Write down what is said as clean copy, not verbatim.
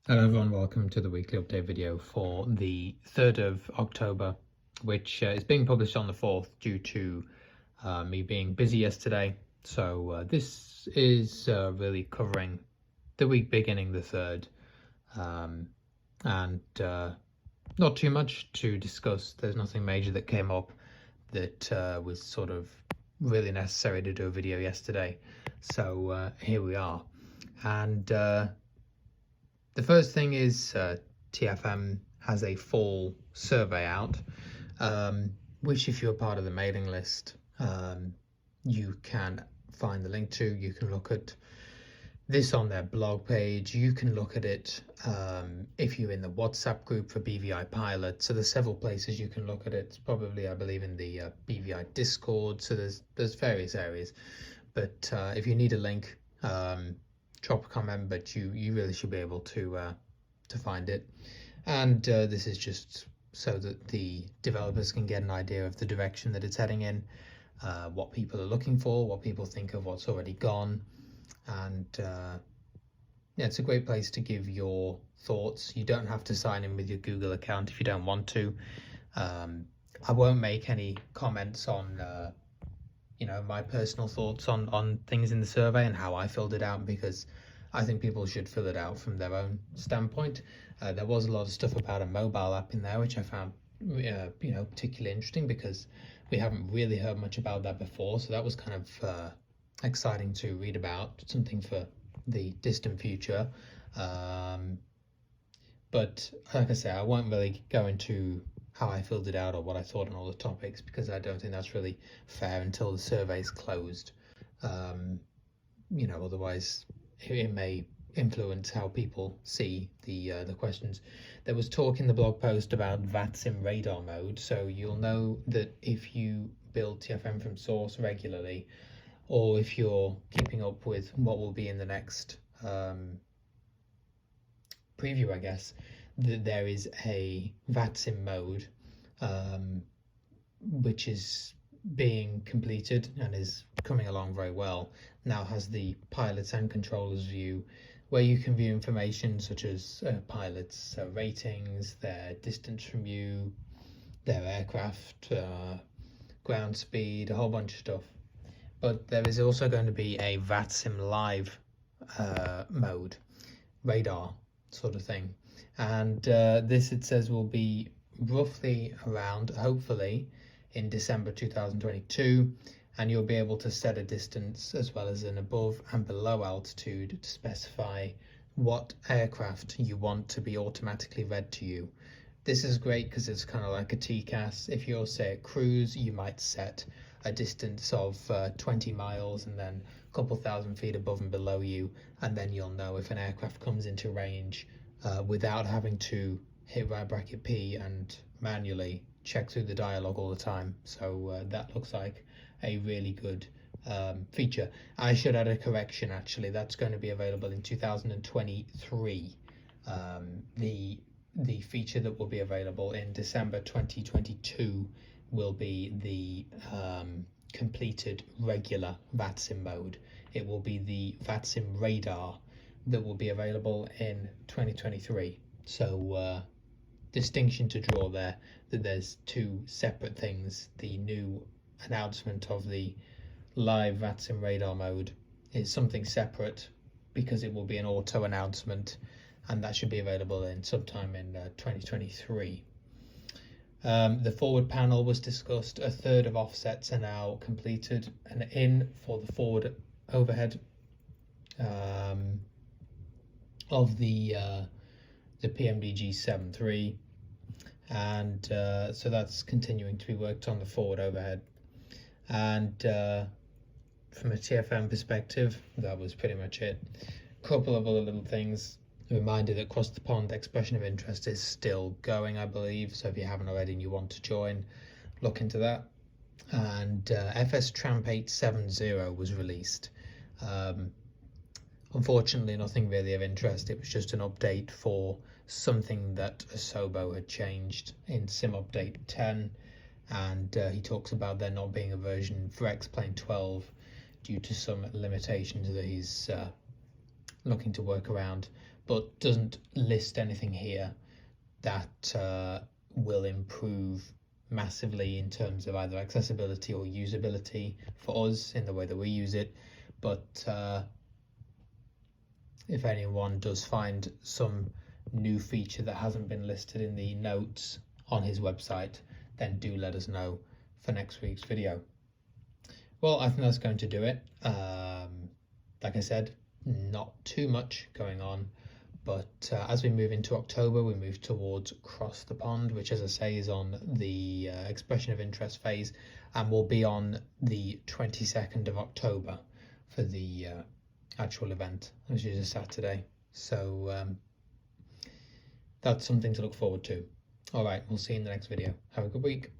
Hello everyone, welcome to the weekly update video for the 3rd of October, which is being published on the 4th due to me being busy yesterday. So this is really covering the week beginning the 3rd, and not too much to discuss. There's nothing major that came up that was sort of really necessary to do a video yesterday. So here we are. And the first thing is TFM has a fall survey out, which if you're part of the mailing list, you can find the link to. You can look at this on their blog page. You can look at it if you're in the WhatsApp group for BVI Pilot. So there's several places you can look at it. It's probably, I believe, in the BVI Discord. So there's various areas. But if you need a link, drop a comment, but you really should be able to find it. And this is just so that the developers can get an idea of the direction that it's heading in, what people are looking for, what people think of what's already gone. And yeah, it's a great place to give your thoughts. You don't have to sign in with your Google account if you don't want to. I won't make any comments on my personal thoughts on things in the survey and how I filled it out, because I think people should fill it out from their own standpoint. There was a lot of stuff about a mobile app in there, which I found particularly interesting, because we haven't really heard much about that before. So that was kind of exciting to read about, something for the distant future. But like I say, I won't really go into how I filled it out or what I thought on all the topics, because I don't think that's really fair until the survey's closed. Otherwise it may influence how people see the questions. There was talk in the blog post about vatsim radar mode, so you'll know that if you build TFM from source regularly, or if you're keeping up with what will be in the next preview, I guess, that there is a vatsim mode which is being completed and is coming along very well. Now has the pilots and controllers view, where you can view information such as pilots' ratings, their distance from you, their aircraft, ground speed, a whole bunch of stuff. But there is also going to be a vatsim live mode, radar sort of thing. And this, it says, will be roughly around, hopefully, in December 2022, and you'll be able to set a distance as well as an above and below altitude to specify what aircraft you want to be automatically read to you. This is great because it's kind of like a TCAS. If you're, say, at cruise, you might set a distance of 20 miles and then a couple thousand feet above and below you, and then you'll know if an aircraft comes into range without having to hit right bracket P and manually check through the dialogue all the time. So that looks like a really good feature. I should add a correction, actually. That's going to be available in 2023. The feature that will be available in December 2022 will be the completed regular vatsim mode. It will be the vatsim radar that will be available in 2023. So distinction to draw there, that there's two separate things. The new announcement of the live vatsim radar mode is something separate, because it will be an auto announcement, and that should be available in sometime in 2023. The forward panel was discussed. A third of offsets are now completed and in for the forward overhead of the PMDG 7.3, and so that's continuing to be worked on, the forward overhead. And from a TFM perspective, that was pretty much it. A couple of other little things. A reminder that Across the Pond expression of interest is still going, I believe, so if you haven't already and you want to join, look into that. And FS Tramp 870 was released. Unfortunately, nothing really of interest. It was just an update for something that Asobo had changed in Sim Update 10, and he talks about there not being a version for X-Plane 12 due to some limitations that he's looking to work around. but doesn't list anything here that will improve massively in terms of either accessibility or usability for us in the way that we use it. But if anyone does find some new feature that hasn't been listed in the notes on his website, then do let us know for next week's video. Well, I think that's going to do it. Like I said, not too much going on, but as we move into October, we move towards Cross the Pond, which, as I say, is on the expression of interest phase, and will be on the 22nd of October for the actual event, which is a Saturday. So that's something to look forward to. All right, we'll see you in the next video. Have a good week.